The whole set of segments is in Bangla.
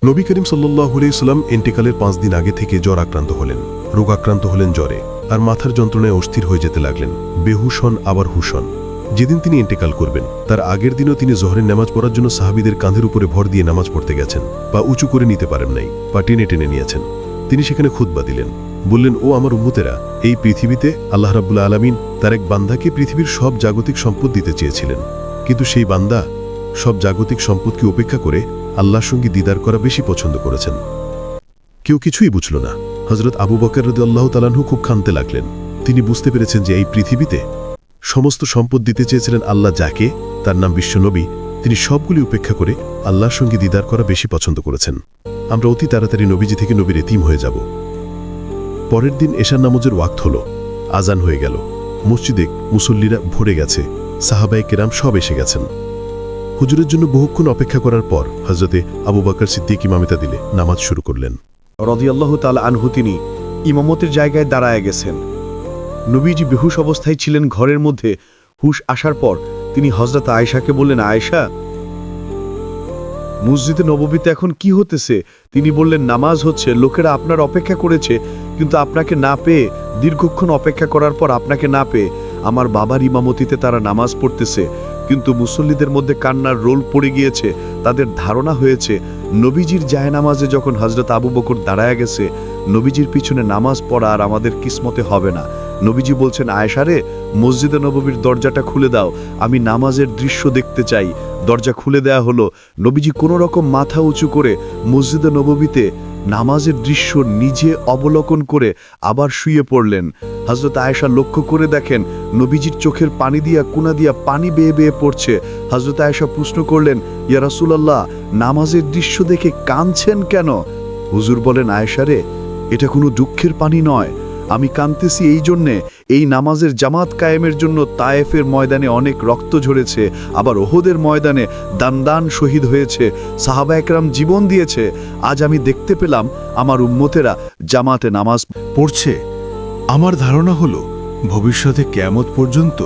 নবী করিম সাল্লাল্লাহু আলাইহি সাল্লাম ইন্তেকালের 5 দিন আগে থেকে জ্বর আক্রান্ত হলেন, রোগাক্রান্ত হলেন জ্বরে, আর মাথার যন্ত্রণায় অস্থির হয়ে যেতে লাগলেন, বেহুশ হন আবার হুশ হন। যেদিন তিনি ইন্তেকাল করবেন তার আগের দিনও তিনি জোহরের নামাজ পড়ার জন্য সাহাবীদের কাঁধের উপরে ভর দিয়ে নামাজ পড়তে গেছেন, পা উঁচু করে নিতে পারেন নাই, পা টেনে টেনে নিয়েছেন। তিনি সেখানে খুতবা দিলেন, বললেন, ও আমার উম্মতেরা, এই পৃথিবীতে আল্লাহ রাব্বুল আলামিন তার এক বান্দাকে পৃথিবীর সব জাগতিক সম্পদ দিতে চেয়েছিলেন, কিন্তু সেই বান্দা সব জাগতিক সম্পদকে উপেক্ষা করে আল্লাহর সঙ্গে দিদার করা বেশি পছন্দ করেছেন। কেউ কিছুই বুঝল না। হযরত আবু বকর রাদিয়াল্লাহু তাআলা আনহু খুব কাঁদতে লাগলেন। তিনি বুঝতে পেরেছেন যে এই পৃথিবীতে সমস্ত সম্পদ দিতে চেয়েছিলেন আল্লাহ যাকে, তার নাম বিশ্বনবী, তিনি সবগুলি উপেক্ষা করে আল্লাহর সঙ্গে দিদার করা বেশি পছন্দ করেছেন। আমরা অতি তাড়াতাড়ি নবীজি থেকে নবীর এতিম হয়ে যাব। পরের দিন এশার নামাজের ওয়াক্ত হল, আজান হয়ে গেল, মসজিদে মুসল্লিরা ভরে গেছে, সাহাবায়ে কেরাম সব এসে গেছেন। হুজুরের জন্য বহুক্ষণ অপেক্ষা করার পর হযরতে আবু বকর সিদ্দিক ইমামতা দিলে নামাজ শুরু করলেন। রাদিয়াল্লাহু তাআলা আনহু তিনি ইমামতের জায়গায় দাঁড়ায় গেছেন। নবীজি বেহুশ অবস্থায় ছিলেন। ঘরের মধ্যে হুশ আসার পর তিনি হযরত আয়েশাকে বললেন, আয়েশা, মসজিদে নববীতে এখন কি হতেছে? তিনি বললেন, নামাজ হচ্ছে, লোকেরা আপনার অপেক্ষা করেছে, কিন্তু আপনাকে না পেয়ে, দীর্ঘক্ষণ অপেক্ষা করার পর আপনাকে না পেয়ে আমার বাবার ইমামতিতে তারা নামাজ পড়তেছে, কিন্তু মুসল্লিদের মধ্যে কান্নার রোল পড়ে গিয়েছে। তাদের ধারণা হয়েছে নবীজির জায়নামাজে যখন হযরত আবু বকর দাঁড়ায় গেছে, নবীজির পিছনে নামাজ পড়া আর আমাদের কিসমতে হবে না। নবীজি বলছেন, আয়েশা রে, মসজিদে নববীর দরজাটা খুলে দাও, আমি নামাজের দৃশ্য দেখতে চাই। দরজা খুলে দেয়া হলো। নবীজি কোনো রকম মাথা উঁচু করে মসজিদে নববীতে নামাজের দৃশ্য নিজে অবলোকন করে আবার শুয়ে পড়লেন। হযরত আয়েশা লক্ষ্য করে দেখেন নবীজির চোখের পানি দিয়া কোনা দিয়া পানি বেয়ে বেয়ে পড়ছে। হযরত আয়েশা প্রশ্ন করলেন, ইয়া রাসূলুল্লাহ, নামাজের দৃশ্য দেখে কাঁদছেন কেন? হুজুর বলেন, আয়েশা রে, এটা কোনো দুঃখের পানি নয়, আমি কাঁদতেছি এই জন্যে, এই নামাজের জামাত কায়েমের জন্য তায়েফের ময়দানে অনেক রক্ত ঝরেছে, আবার ওহদের ময়দানে দান দান শহীদ হয়েছে, সাহাবা একরাম জীবন দিয়েছে। আজ আমি দেখতে পেলাম আমার উম্মতেরা জামাতে নামাজ পড়ছে। আমার ধারণা হলো ভবিষ্যতে কিয়ামত পর্যন্ত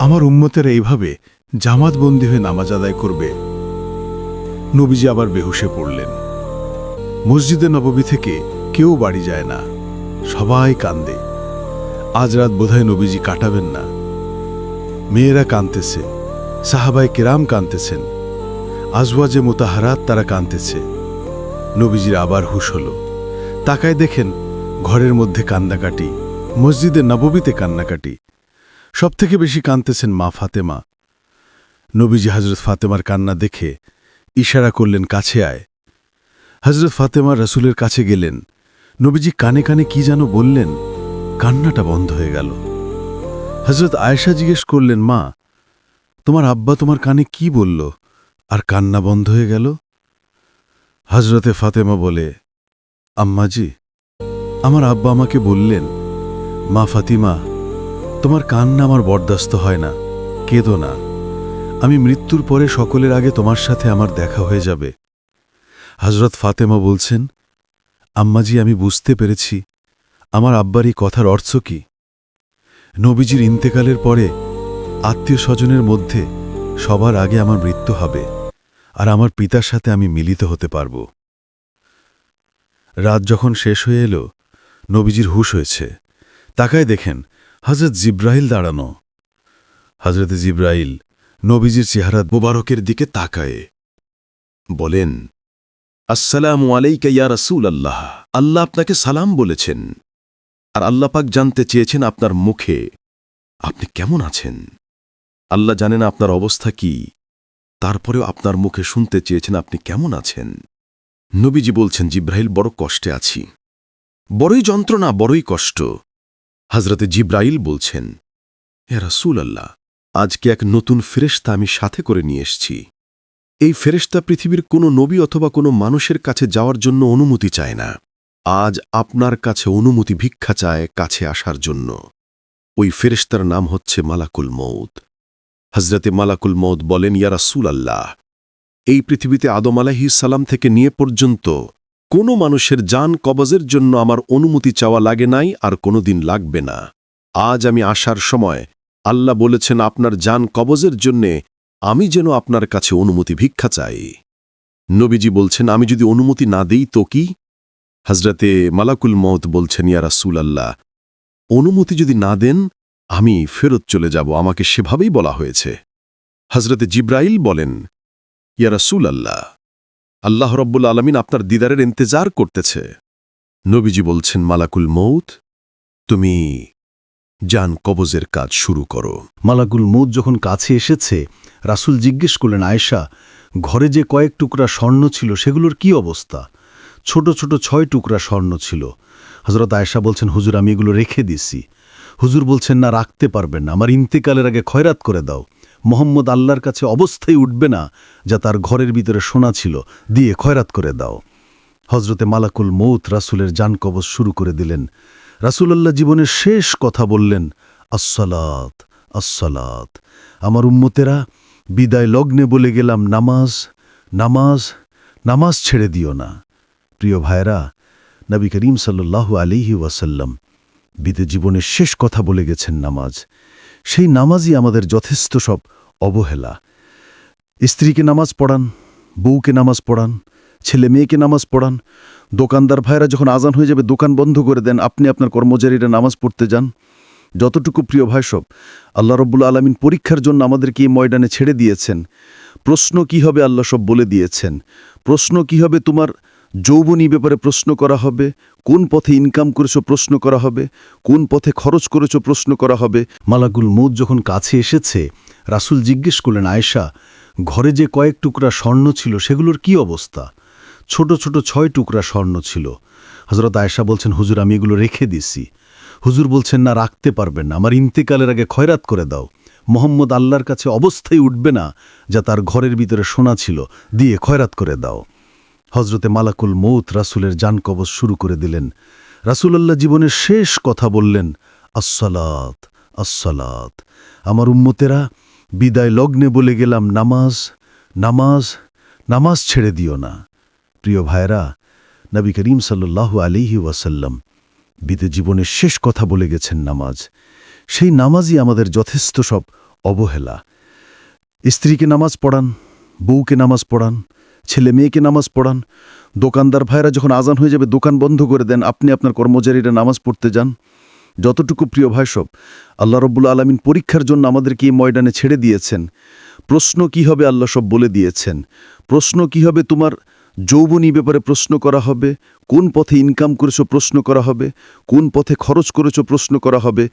আমার উম্মতেরা এইভাবে জামাতবন্দী হয়ে নামাজ আদায় করবে। নবীজি আবার বেহুশে পড়লেন। মসজিদে নববী থেকে কেউ বাড়ি যায় না, সবাই কান্দে। আজ রাত বোধহয় নবীজি কাটাবেন না। মেয়েরা কাঁদতেছে, সাহাবায়ে কেরাম কাঁদতেছেন, আজওয়াজে মুতাহারাত তারা কাঁদতেছে। নবীজির আবার হুশ হল। তাকায় দেখেন ঘরের মধ্যে কান্নাকাটি, মসজিদে নববীতে কান্নাকাটি। সবথেকে বেশি কাঁদতেছেন মা ফাতেমা। নবীজি হযরত ফাতেমার কান্না দেখে ইশারা করলেন, কাছে আয়। হযরত ফাতেমা রাসূলের কাছে গেলেন। নবীজি কানে কানে কি যেন বললেন, কান্নাটা বন্ধ হয়ে গেল। হযরত আয়েশা জিজ্ঞেস করলেন, মা, তোমার আব্বা তোমার কানে কি বলল আর কান্না বন্ধ হয়ে গেল? হযরতে ফাতেমা বলে, আম্মাজি, আমার আব্বা আমাকে বললেন, মা ফাতিমা, তোমার কান্না আমার বরদাস্ত হয় না, কেঁদো না, আমি মৃত্যুর পরে সকলের আগে তোমার সাথে আমার দেখা হয়ে যাবে। হযরত ফাতেমা বলছেন, আম্মাজি, আমি বুঝতে পেরেছি আমার আব্বার এই কথার অর্থ কি। নবীজির ইন্তেকালের পরে আত্মীয় স্বজনের মধ্যে সবার আগে আমার মৃত্যু হবে, আর আমার পিতার সাথে আমি মিলিত হতে পারব। রাত যখন শেষ হয়ে এলো, নবীজির হুশ হয়েছে। তাকায় দেখেন হযরত জিব্রাইল দাঁড়ানো। হযরত জিব্রাইল নবীজির চেহারা মুবারকের দিকে তাকায়ে বলেন, আসসালামু আলাইকা ইয়া রাসূলাল্লাহ, আল্লাহ আপনাকে সালাম বলেছেন, আর আল্লাহ পাক জানতে চেয়েছেন আপনার মুখে আপনি কেমন আছেন। আল্লাহ জানেন আপনার অবস্থা কি, তারপরেও আপনার মুখে শুনতে চেয়েছেন আপনি কেমন আছেন। নবীজি বলছেন, জিব্রাইল, বড় কষ্টে আছি, বড়ই যন্ত্রণা, বড়ই কষ্ট। হযরতে জিব্রাইল বলছেন, ইয়া রাসূলাল্লাহ, আজকে এক নতুন ফেরেশতা আমি সাথে করে নিয়ে এসেছি। এই ফেরেশতা পৃথিবীর কোনো নবী অথবা কোনো মানুষের কাছে যাওয়ার জন্য অনুমতি চায় না। আজ আপনার কাছে অনুমতি ভিক্ষা চায় কাছে আসার জন্য। ওই ফেরেশতার নাম হচ্ছে মালাকুল মউত। হযরতে মালাকুল মউত বলেন, ইয়া রাসূলাল্লাহ, এই পৃথিবীতে আদম আলাইহিস সালাম থেকে নিয়ে পর্যন্ত কোনো মানুষের জান কবজের জন্য আমার অনুমতি চাওয়া লাগে নাই, আর কোনোদিন লাগবে না। আজ আমি আসার সময় আল্লাহ বলেছেন আপনার জান কবজের জন্যে আমি যেন আপনার কাছে অনুমতি ভিক্ষা চাই। নবীজি বলছেন, আমি যদি অনুমতি না দেই তো কি? হজরতে মালাকুল মউত বলছেন, ইয়া রাসূলাল্লাহ, অনুমতি যদি না দেন আমি ফেরত চলে যাব, আমাকে সেভাবেই বলা হয়েছে। হজরতে জিব্রাইল বলেন, ইয়া রাসূলাল্লাহ, আল্লাহ রব্বুল আলামিন আপনার দিদারের ইন্তজার করতেছে। নবীজি বলছেন, মালাকুল মউত, তুমি জান কবজের কাজ শুরু করো। মালাকুল মউত যখন কাছে এসেছে, রাসূল জিজ্ঞেস করলেন, আয়েশা, ঘরে যে কয়েক টুকরা স্বর্ণ ছিল সেগুলোর কি অবস্থা? ছোট ছোট 6 টুকরা স্বর্ণ ছিল। হযরত আয়েশা বলছেন, হুজুর, আমি এগুলো রেখে দিছি। হুজুর বলছেন, না, রাখতে পারবেন না, আমার ইন্তেকালের আগে খয়রাত করে দাও। মোহাম্মদ আল্লাহর কাছে অবস্থায় উঠবে না যা তার ঘরের ভিতরে সোনা ছিল, দিয়ে খয়রাত করে দাও। হজরতে মালাকুল মউত রাসূলের জান কবজ শুরু করে দিলেন। রাসূলুল্লাহ জীবনের শেষ কথা বললেন, আসসালাত, আসসালাত। আমার উম্মতেরা, বিদায় লগ্নে বলে গেলাম, নামাজ, নামাজ, নামাজ ছেড়ে দিও না। প্রিয় ভাইরা, নবী করিম সাল্লাল্লাহু আলাইহি ওয়াসাল্লাম বিদে জীবনের শেষ কথা বলে গেছেন নামাজ। সেই নামাজই আমাদের যথেষ্ট সব অবহেলা। স্ত্রীকে নামাজ পড়ান, বউকে নামাজ পড়ান, ছেলে মেয়েকে নামাজ পড়ান। দোকানদার ভাইরা যখন আজান হয়ে যাবে দোকান বন্ধ করে দেন, আপনি আপনার কর্মচারীরা নামাজ পড়তে যান। যতটুকু প্রিয় ভাই সব, আল্লাহ রব্বুল আলামিন পরীক্ষার জন্য আমাদেরকে এই ময়দানে ছেড়ে দিয়েছেন। প্রশ্ন কি হবে আল্লাহ সব বলে দিয়েছেন। প্রশ্ন কি হবে তোমার যৌবনী ব্যাপারে প্রশ্ন করা হবে, কোন পথে ইনকাম করেছো প্রশ্ন করা হবে, কোন পথে খরচ করেছো প্রশ্ন করা হবে। মালাকুল মউত যখন কাছে এসেছে, রাসূল জিজ্ঞেস করলেন, আয়েশা, ঘরে যে কয়েক টুকরা স্বর্ণ ছিল সেগুলোর কি অবস্থা? ছোট ছোট 6 টুকরা স্বর্ণ ছিল। হযরত আয়েশা বলছেন, হুজুর, আমি এগুলো রেখে দিছি। হুজুর বলছেন, না, রাখতে পারবেন না, আমার ইন্তেকালের আগে খয়রাত করে দাও। মোহাম্মদ আল্লাহর কাছে অবস্থায় উঠবে না যা তার ঘরের ভিতরে সোনা ছিল, দিয়ে খয়রাত করে দাও। হজরতে মালাকুল মউত রাসূলের জান কবজ শুরু করে দিলেন। রাসূলুল্লাহ জীবনের শেষ কথা বললেন, আসসালাত, আসসালাত। আমার উম্মতেরা, বিদায় লগ্নে বলে গেলাম, নামাজ, নামাজ, নামাজ ছেড়ে দিও না। প্রিয় ভাইরা, নবী করিম সাল্লাল্লাহু আলাইহি ওয়াসাল্লাম বিদে জীবনের শেষ কথা বলে গেছেন নামাজ। সেই নামাজই আমাদের যথেষ্ট সব অবহেলা। স্ত্রীকে নামাজ পড়ান, বউকে নামাজ পড়ান, ছেলে মেয়েকে নামাজ পড়ান। দোকানদার ভাইরা যখন আজান হয়ে যাবে দোকান বন্ধ করে দেন, আপনি আপনার কর্মচারীরা নামাজ পড়তে যান। যতটুকু প্রিয় ভাই সব, আল্লাহ রব্বুল আলামিন পরীক্ষার জন্য আমাদেরকে এই ময়দানে ছেড়ে দিয়েছেন। প্রশ্ন কি হবে আল্লাহ সব বলে দিয়েছেন। প্রশ্ন কি হবে তোমার যৌবনী ব্যাপারে প্রশ্ন করা হবে, কোন পথে ইনকাম করেছো প্রশ্ন করা হবে, কোন পথে খরচ করেছো প্রশ্ন করা হবে।